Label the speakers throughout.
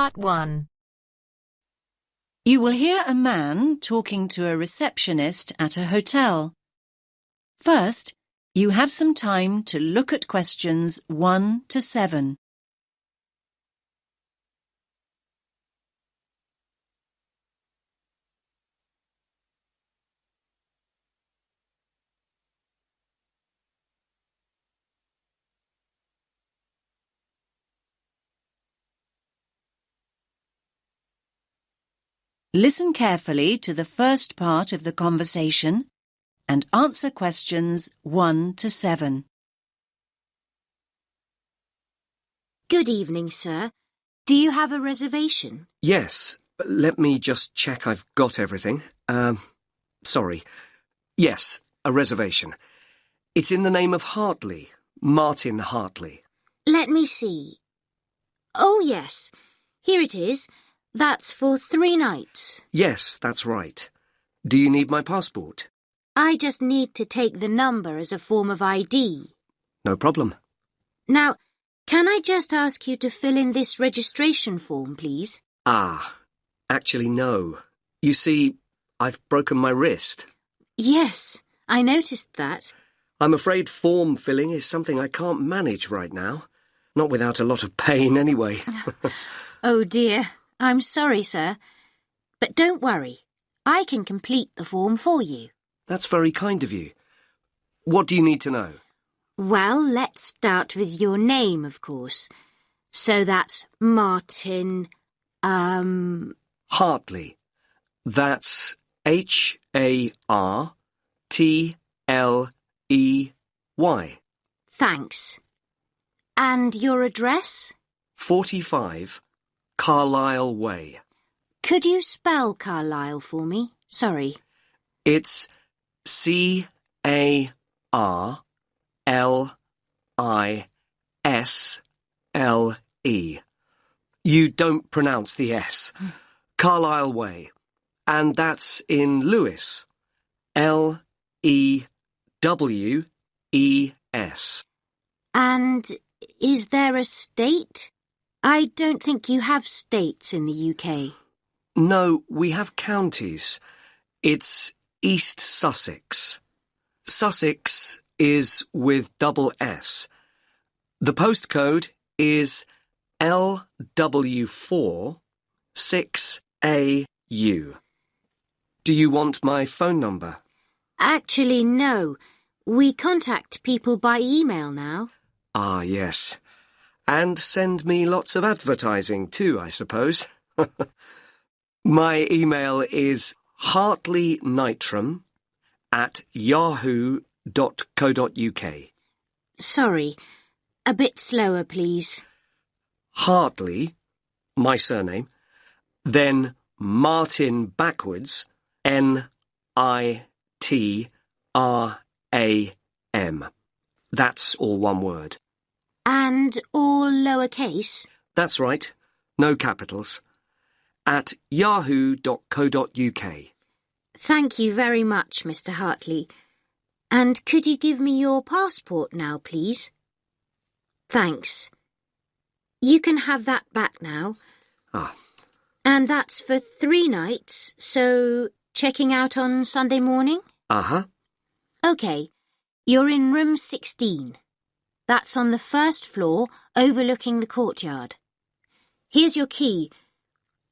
Speaker 1: Part 1.
Speaker 2: You will hear a man talking to a receptionist at a hotel. First, you have some time to look at questions 1 to 7. Listen carefully to the first part of the conversation and answer questions 1 to 7.
Speaker 3: Good evening, sir. Do you have a reservation?
Speaker 4: Yes. Let me just check I've got everything. Sorry. Yes, a reservation. It's in the name of Hartley, Martin Hartley.
Speaker 3: Let me see. Oh, yes. Here it is. That's for 3 nights.
Speaker 4: Yes, that's right. Do you need my passport?
Speaker 3: I just need to take the number as a form of ID.
Speaker 4: No problem.
Speaker 3: Now, can I just ask you to fill in this registration form, please?
Speaker 4: Actually, no. You see, I've broken my wrist.
Speaker 3: Yes, I noticed that.
Speaker 4: I'm afraid form filling is something I can't manage right now. Not without a lot of pain, anyway.
Speaker 3: Oh, dear. I'm sorry, sir. But don't worry. I can complete the form for you.
Speaker 4: That's very kind of you. What do you need to know?
Speaker 3: Well, let's start with your name, of course. So that's Martin,
Speaker 4: Hartley. That's Hartley.
Speaker 3: Thanks. And your address?
Speaker 4: 45 Carlisle Way.
Speaker 3: Could you spell Carlisle for me? Sorry.
Speaker 4: It's Carlisle. You don't pronounce the S. Carlisle Way. And that's in Lewes. Lews.
Speaker 3: And is there a state? I don't think you have states in the UK.
Speaker 4: No, we have counties. It's East Sussex. Sussex is with double S. The postcode is LW4 6AU. Do you want my phone number?
Speaker 3: Actually, no. We contact people by email now.
Speaker 4: Ah, yes. And send me lots of advertising too, I suppose. My email is hartleynitram@yahoo.co.uk.
Speaker 3: Sorry. A bit slower, please.
Speaker 4: Hartley, my surname, then Martin backwards, NITRAM. That's all one word.
Speaker 3: And all lowercase?
Speaker 4: That's right. No capitals. At yahoo.co.uk.
Speaker 3: Thank you very much, Mr. Hartley. And could you give me your passport now, please? Thanks. You can have that back now. And that's for 3 nights, so checking out on Sunday morning? OK. You're in room 16. That's on the first floor, overlooking the courtyard. Here's your key.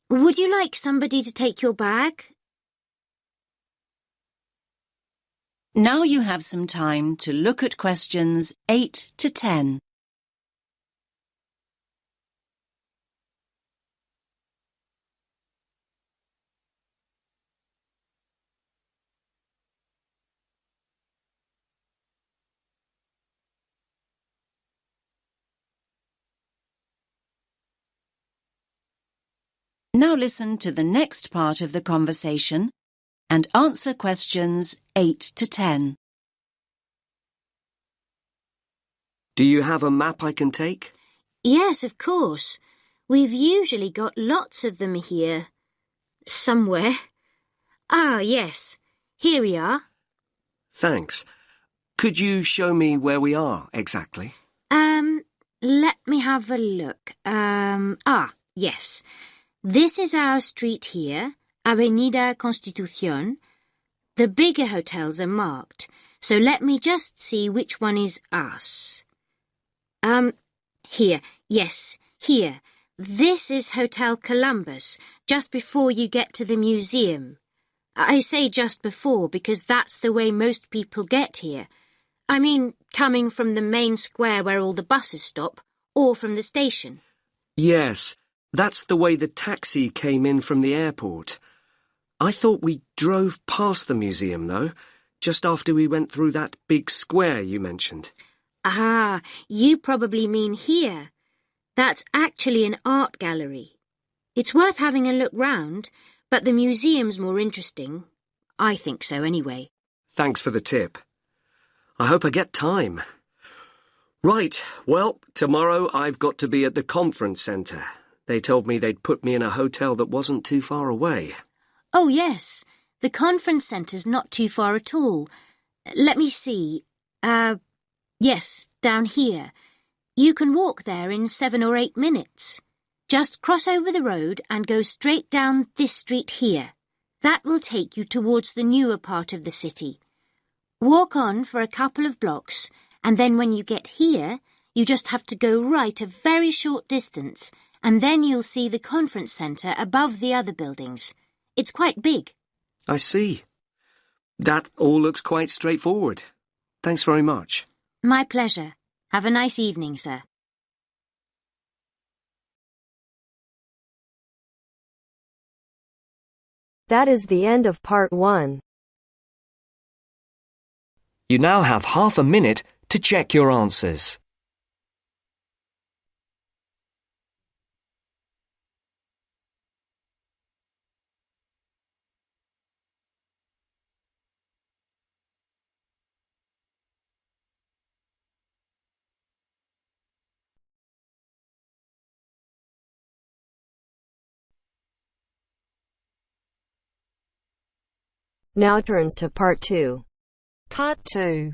Speaker 3: Would you like somebody to take your bag?
Speaker 2: Now you have some time to look at questions 8 to 10. Now listen to the next part of the conversation and answer questions 8 to 10.
Speaker 4: Do you have a map I can take?
Speaker 3: Yes, of course. We've usually got lots of them here. Somewhere. Ah, yes. Here we are.
Speaker 4: Thanks. Could you show me where we are exactly?
Speaker 3: Let me have a look. Yes. This is our street here, Avenida Constitución. The bigger hotels are marked, so let me just see which one is us. Here. Yes, here. This is Hotel Columbus, just before you get to the museum. I say just before because that's the way most people get here. I mean, coming from the main square where all the buses stop, or from the station.
Speaker 4: Yes, that's the way the taxi came in from the airport. I thought we drove past the museum, though, just after we went through that big square you mentioned.
Speaker 3: Ah, you probably mean here. That's actually an art gallery. It's worth having a look round, but the museum's more interesting. I think so, anyway.
Speaker 4: Thanks for the tip. I hope I get time. Right, well, tomorrow I've got to be at the conference centre. They told me they'd put me in a hotel that wasn't too far away.
Speaker 3: Oh, yes. The conference centre's not too far at all. Let me see. Yes, down here. You can walk there in 7 or 8 minutes. Just cross over the road and go straight down this street here. That will take you towards the newer part of the city. Walk on for a couple of blocks, and then when you get here, you just have to go right a very short distance, and then you'll see the conference centre above the other buildings. It's quite big.
Speaker 4: I see. That all looks quite straightforward. Thanks very much.
Speaker 3: My pleasure. Have a nice evening, sir.
Speaker 1: That is the end of part 1.
Speaker 5: You now have half a minute to check your answers.
Speaker 1: Now turns to part 2.
Speaker 6: Part 2.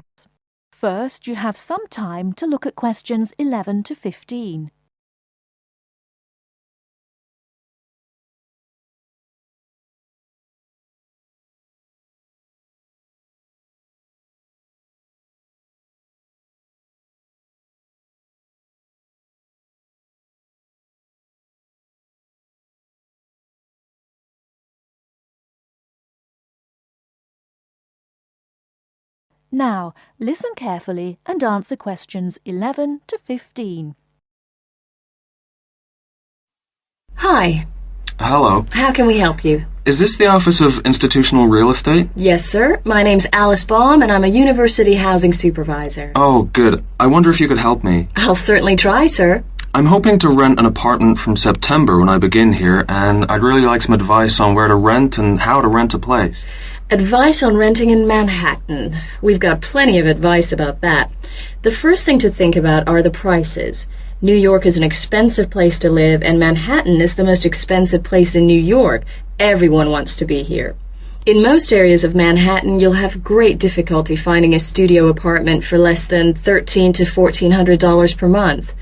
Speaker 2: First, you have some time to look at questions 11 to 15. Now, listen carefully and answer questions 11 to 15.
Speaker 7: Hi.
Speaker 8: Hello.
Speaker 7: How can we help you?
Speaker 8: Is this the Office of Institutional Real Estate?
Speaker 7: Yes, sir. My name's Alice Baum, and I'm a university housing supervisor.
Speaker 8: Oh, good. I wonder if you could help me.
Speaker 7: I'll certainly try, sir.
Speaker 8: I'm hoping to rent an apartment from September when I begin here, and I'd really like some advice on where to rent and how to rent a place.
Speaker 7: Advice on renting in Manhattan. We've got plenty of advice about that. The first thing to think about are the prices. New York is an expensive place to live, and Manhattan is the most expensive place in New York. Everyone wants to be here. In most areas of Manhattan, you'll have great difficulty finding a studio apartment for less than $1,300 to $1,400 per month.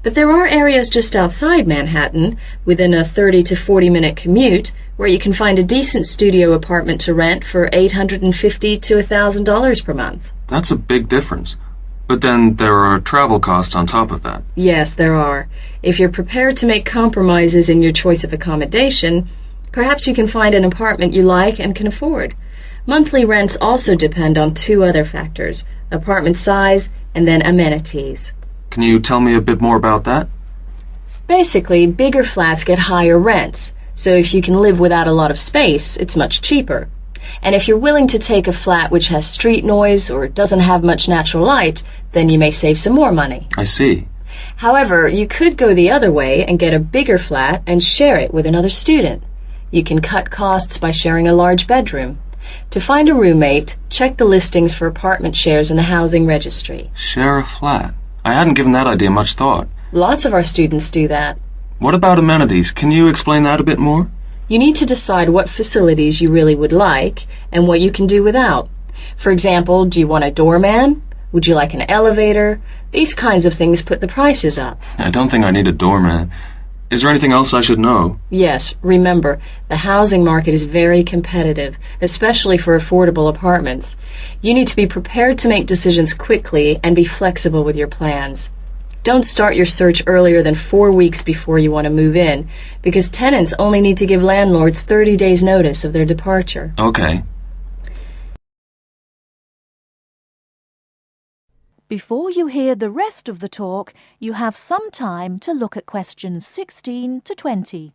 Speaker 7: But there are areas just outside Manhattan, within a 30 to 40-minute commute, where you can find a decent studio apartment to rent for $850 to $1,000 per month.
Speaker 8: That's a big difference. But then there are travel costs on top of that.
Speaker 7: Yes, there are. If you're prepared to make compromises in your choice of accommodation, perhaps you can find an apartment you like and can afford. Monthly rents also depend on 2 other factors, apartment size and then amenities.
Speaker 8: Can you tell me a bit more about that?
Speaker 7: Basically, bigger flats get higher rents, so if you can live without a lot of space, it's much cheaper. And if you're willing to take a flat which has street noise or doesn't have much natural light, then you may save some more money.
Speaker 8: I see.
Speaker 7: However, you could go the other way and get a bigger flat and share it with another student. You can cut costs by sharing a large bedroom. To find a roommate, check the listings for apartment shares in the housing registry.
Speaker 8: Share a flat. I hadn't given that idea much thought.
Speaker 7: Lots of our students do that.
Speaker 8: What about amenities? Can you explain that a bit more?
Speaker 7: You need to decide what facilities you really would like and what you can do without. For example, do you want a doorman? Would you like an elevator? These kinds of things put the prices up.
Speaker 8: I don't think I need a doorman. Is there anything else I should know?
Speaker 7: Yes, remember, the housing market is very competitive, especially for affordable apartments. You need to be prepared to make decisions quickly and be flexible with your plans. Don't start your search earlier than 4 weeks before you want to move in, because tenants only need to give landlords 30 days' notice of their departure.
Speaker 8: Okay.
Speaker 9: Before you hear the rest of the talk, you have some time to look at questions 16 to 20.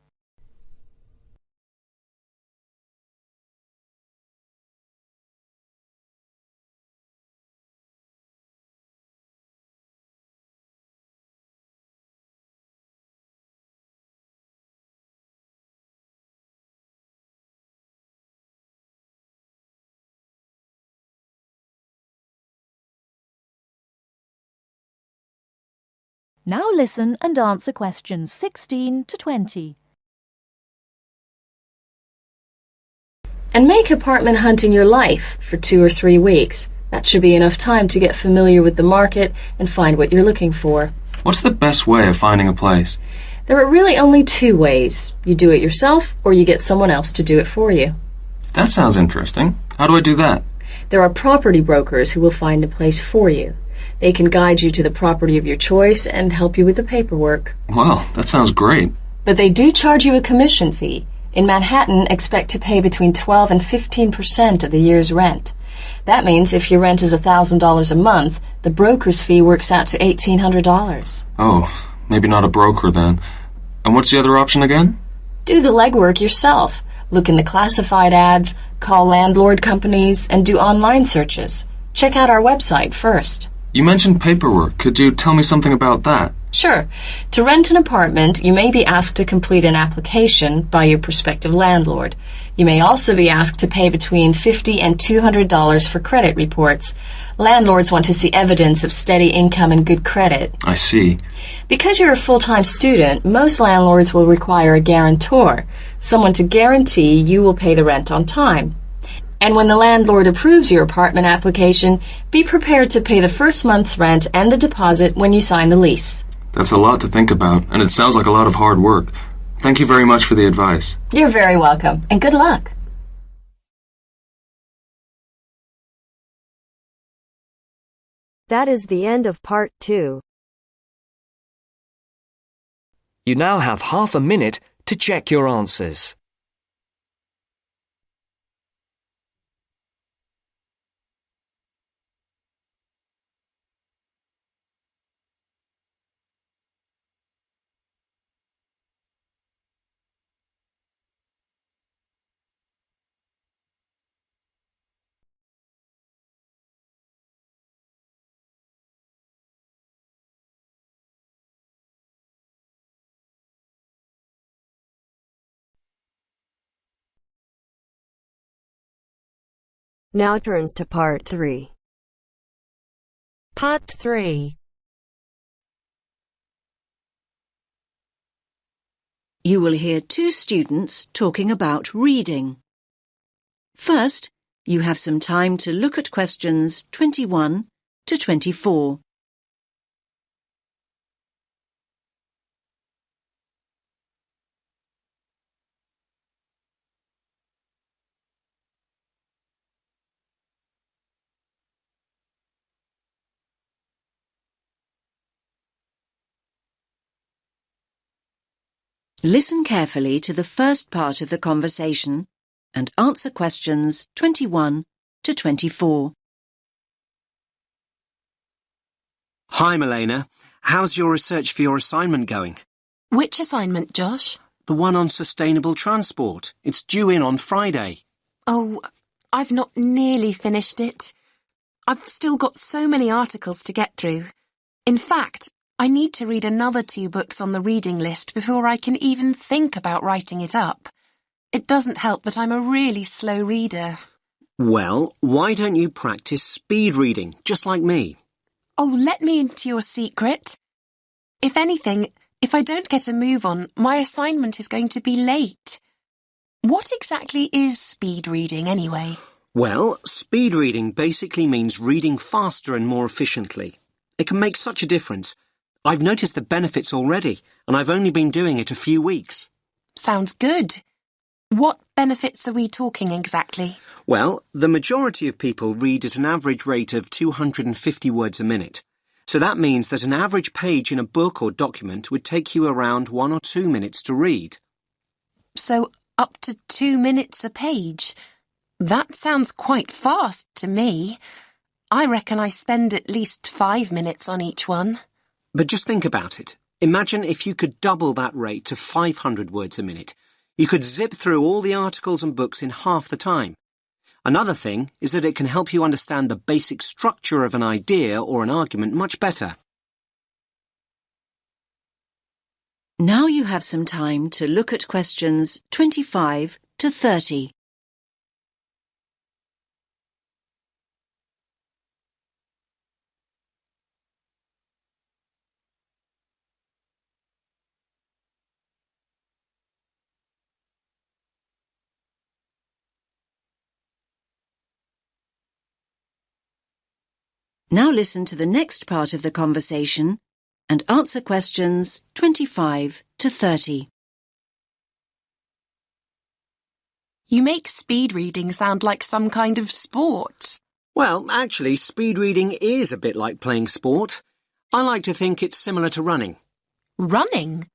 Speaker 9: Now listen and answer questions 16 to 20.
Speaker 7: And make apartment hunting your life for 2 or 3 weeks. That should be enough time to get familiar with the market and find what you're looking for.
Speaker 8: What's the best way of finding a place?
Speaker 7: There are really only 2 ways. You do it yourself, or you get someone else to do it for you.
Speaker 8: That sounds interesting. How do I do that?
Speaker 7: There are property brokers who will find a place for you. They can guide you to the property of your choice and help you with the paperwork.
Speaker 8: Wow, that sounds great.
Speaker 7: But they do charge you a commission fee. In Manhattan, expect to pay between 12 and 15% of the year's rent. That means if your rent is $1,000 a month, the broker's fee works out to $1,800.
Speaker 8: Oh, maybe not a broker then. And what's the other option again?
Speaker 7: Do the legwork yourself. Look in the classified ads, call landlord companies, and do online searches. Check out our website first.
Speaker 8: You mentioned paperwork. Could you tell me something about that?
Speaker 7: Sure. To rent an apartment, you may be asked to complete an application by your prospective landlord. You may also be asked to pay between $50 and $200 for credit reports. Landlords want to see evidence of steady income and good credit.
Speaker 8: I see.
Speaker 7: Because you're a full-time student, most landlords will require a guarantor, someone to guarantee you will pay the rent on time. And when the landlord approves your apartment application, be prepared to pay the first month's rent and the deposit when you sign the lease.
Speaker 8: That's a lot to think about, and it sounds like a lot of hard work. Thank you very much for the advice.
Speaker 7: You're very welcome, and good luck.
Speaker 1: That is the end of part 2.
Speaker 5: You now have half a minute to check your answers.
Speaker 1: Now turns to part 3.
Speaker 6: Part 3.
Speaker 2: You will hear 2 students talking about reading. First, you have some time to look at questions 21 to 24. Listen carefully to the first part of the conversation and answer questions 21 to 24.
Speaker 4: Hi, Milena. How's your research for your assignment going?
Speaker 10: Which assignment, Josh?
Speaker 4: The one on sustainable transport. It's due in on Friday.
Speaker 10: Oh, I've not nearly finished it. I've still got so many articles to get through. In fact, I need to read another 2 books on the reading list before I can even think about writing it up. It doesn't help that I'm a really slow reader.
Speaker 4: Well, why don't you practice speed reading, just like me?
Speaker 10: Oh, let me into your secret. If anything, if I don't get a move on, my assignment is going to be late. What exactly is speed reading, anyway?
Speaker 4: Well, speed reading basically means reading faster and more efficiently. It can make such a difference. I've noticed the benefits already, and I've only been doing it a few weeks.
Speaker 10: Sounds good. What benefits are we talking exactly?
Speaker 4: Well, the majority of people read at an average rate of 250 words a minute. So that means that an average page in a book or document would take you around 1 or 2 minutes to read.
Speaker 10: So up to 2 minutes a page. That sounds quite fast to me. I reckon I spend at least 5 minutes on each one.
Speaker 4: But just think about it. Imagine if you could double that rate to 500 words a minute. You could zip through all the articles and books in half the time. Another thing is that it can help you understand the basic structure of an idea or an argument much better.
Speaker 2: Now you have some time to look at questions 25 to 30. Now listen to the next part of the conversation and answer questions 25 to 30.
Speaker 10: You make speed reading sound like some kind of sport.
Speaker 4: Well, actually, speed reading is a bit like playing sport. I like to think it's similar to running.
Speaker 10: Running?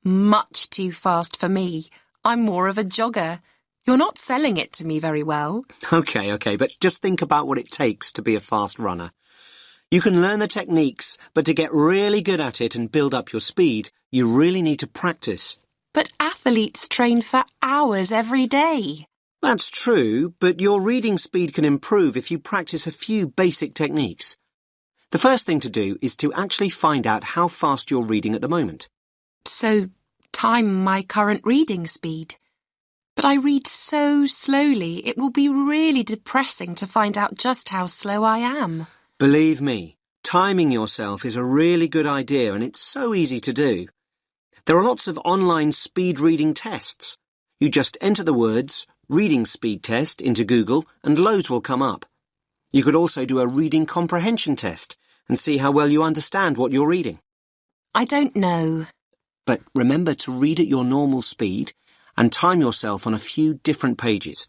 Speaker 10: Much too fast for me. I'm more of a jogger. You're not selling it to me very well.
Speaker 4: Okay, but just think about what it takes to be a fast runner. You can learn the techniques, but to get really good at it and build up your speed, you really need to practice.
Speaker 10: But athletes train for hours every day.
Speaker 4: That's true, but your reading speed can improve if you practice a few basic techniques. The first thing to do is to actually find out how fast you're reading at the moment.
Speaker 10: So, time my current reading speed. But I read so slowly, it will be really depressing to find out just how slow I am.
Speaker 4: Believe me, timing yourself is a really good idea and it's so easy to do. There are lots of online speed reading tests. You just enter the words reading speed test into Google and loads will come up. You could also do a reading comprehension test and see how well you understand what you're reading.
Speaker 10: I don't know.
Speaker 4: But remember to read at your normal speed and time yourself on a few different pages.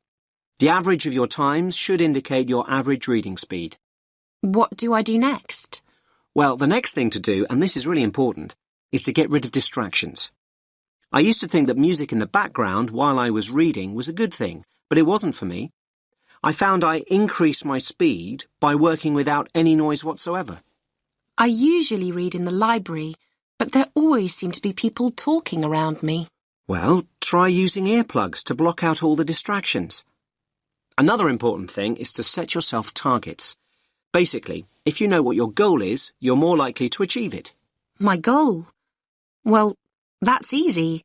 Speaker 4: The average of your times should indicate your average reading speed.
Speaker 10: What do I do next?
Speaker 4: Well, the next thing to do, and this is really important, is to get rid of distractions. I used to think that music in the background while I was reading was a good thing, but it wasn't for me. I found I increased my speed by working without any noise whatsoever.
Speaker 10: I usually read in the library, but there always seem to be people talking around me.
Speaker 4: Well, try using earplugs to block out all the distractions. Another important thing is to set yourself targets. Basically, if you know what your goal is, you're more likely to achieve it.
Speaker 10: My goal? Well, that's easy.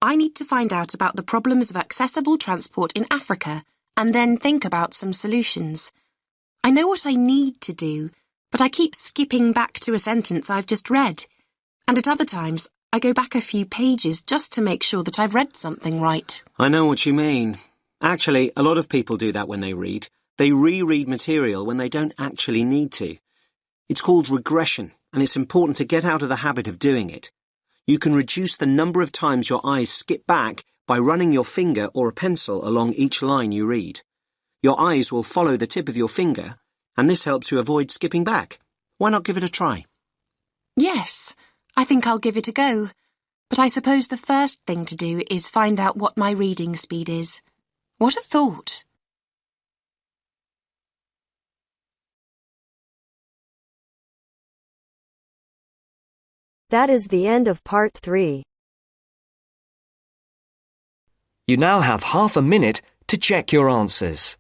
Speaker 10: I need to find out about the problems of accessible transport in Africa and then think about some solutions. I know what I need to do, but I keep skipping back to a sentence I've just read. And at other times, I go back a few pages just to make sure that I've read something right.
Speaker 4: I know what you mean. Actually, a lot of people do that when they read. They reread material when they don't actually need to. It's called regression, and it's important to get out of the habit of doing it. You can reduce the number of times your eyes skip back by running your finger or a pencil along each line you read. Your eyes will follow the tip of your finger, and this helps you avoid skipping back. Why not give it a try?
Speaker 10: Yes, I think I'll give it a go. But I suppose the first thing to do is find out what my reading speed is. What a thought!
Speaker 1: That is the end of part 3.
Speaker 5: You now have half a minute to check your answers.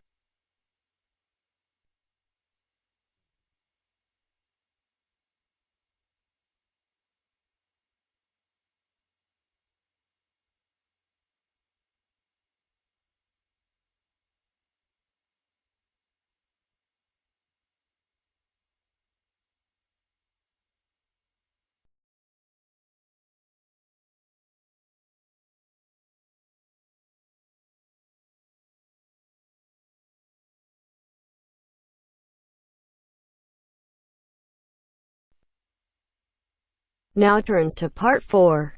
Speaker 1: Now turns to Part 4.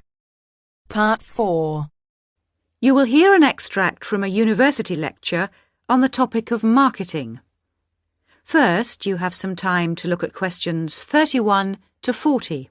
Speaker 6: Part 4.
Speaker 11: You will hear an extract from a university lecture on the topic of marketing. First, you have some time to look at questions 31 to 40.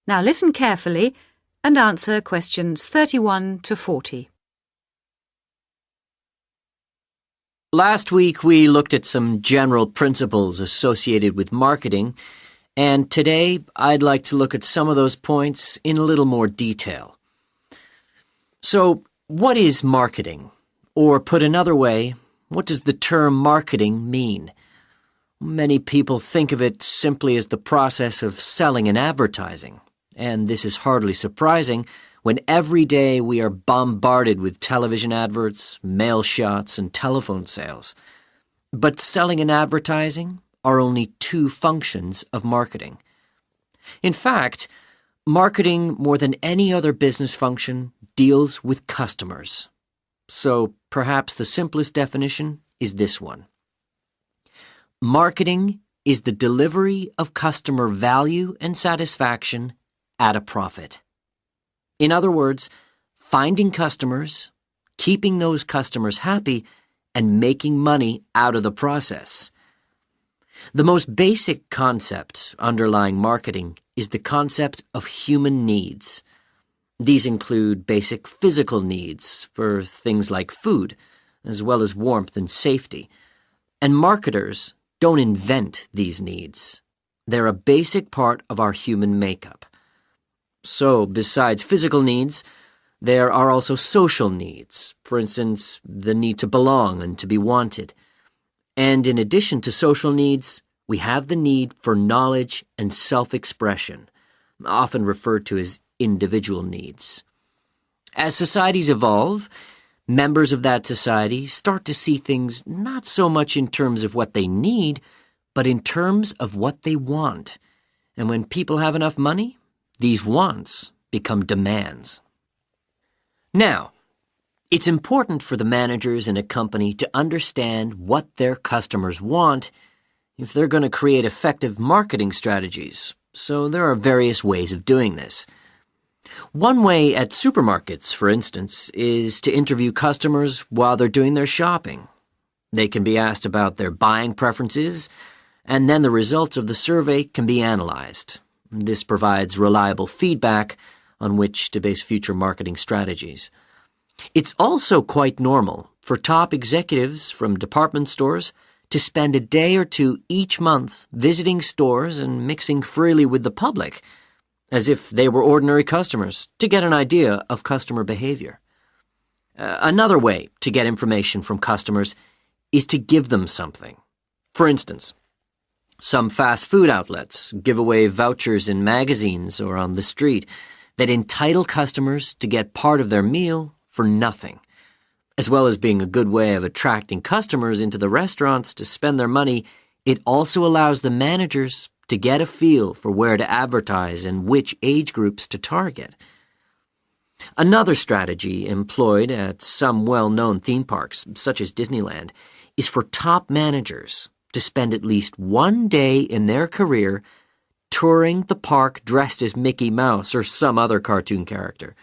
Speaker 11: Now listen carefully and answer questions 31 to 40.
Speaker 12: Last week we looked at some general principles associated with marketing, and today I'd like to look at some of those points in a little more detail. So, what is marketing? Or put another way, what does the term marketing mean? Many people think of it simply as the process of selling and advertising. And this is hardly surprising when every day we are bombarded with television adverts, mail shots, and telephone sales. But selling and advertising are only two functions of marketing. In fact, marketing, more than any other business function, deals with customers. So perhaps the simplest definition is this one. Marketing is the delivery of customer value and satisfaction at a profit. In other words, finding customers, keeping those customers happy, and making money out of the process. The most basic concept underlying marketing is the concept of human needs. These include basic physical needs for things like food, as well as warmth and safety. And marketers don't invent these needs. They're a basic part of our human makeup. So, besides physical needs, there are also social needs. For instance, the need to belong and to be wanted. And in addition to social needs, we have the need for knowledge and self-expression, often referred to as individual needs. As societies evolve, members of that society start to see things not so much in terms of what they need, but in terms of what they want. And when people have enough money, these wants become demands. Now, it's important for the managers in a company to understand what their customers want if they're going to create effective marketing strategies, so there are various ways of doing this. One way at supermarkets, for instance, is to interview customers while they're doing their shopping. They can be asked about their buying preferences, and then the results of the survey can be analyzed. This provides reliable feedback on which to base future marketing strategies. It's also quite normal for top executives from department stores to spend a day or two each month visiting stores and mixing freely with the public, as if they were ordinary customers, to get an idea of customer behavior. Another way to get information from customers is to give them something. For instance, some fast food outlets give away vouchers in magazines or on the street that entitle customers to get part of their meal for nothing. As well as being a good way of attracting customers into the restaurants to spend their money, it also allows the managers to get a feel for where to advertise and which age groups to target. Another strategy employed at some well-known theme parks, such as Disneyland, is for top managers to spend at least one day in their career touring the park dressed as Mickey Mouse or some other cartoon character.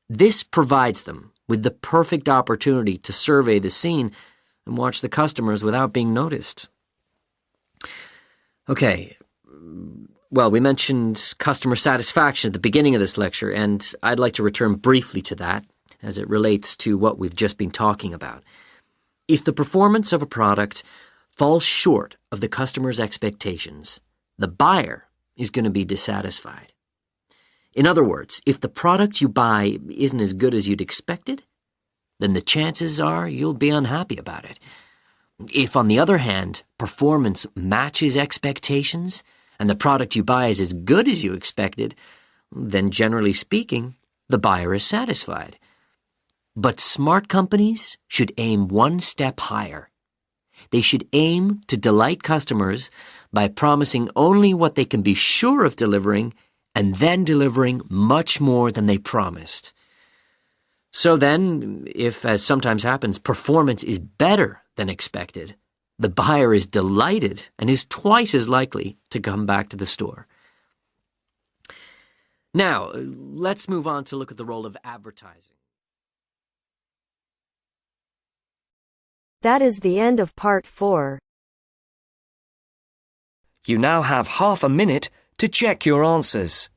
Speaker 12: This provides them with the perfect opportunity to survey the scene and watch the customers without being noticed. Okay, well, we mentioned customer satisfaction at the beginning of this lecture, and I'd like to return briefly to that as it relates to what we've just been talking about. If the performance of a product falls short of the customer's expectations, the buyer is going to be dissatisfied. In other words, if the product you buy isn't as good as you'd expected, then the chances are you'll be unhappy about it. If, on the other hand, performance matches expectations and the product you buy is as good as you expected, then generally speaking, the buyer is satisfied. But smart companies should aim one step higher. They should aim to delight customers by promising only what they can be sure of delivering and then delivering much more than they promised. So then, if, as sometimes happens, performance is better than expected, the buyer is delighted and is twice as likely to come back to the store. Now, let's move on to look at the role of advertising.
Speaker 1: That is the end of part 4.
Speaker 5: You now have half a minute to check your answers.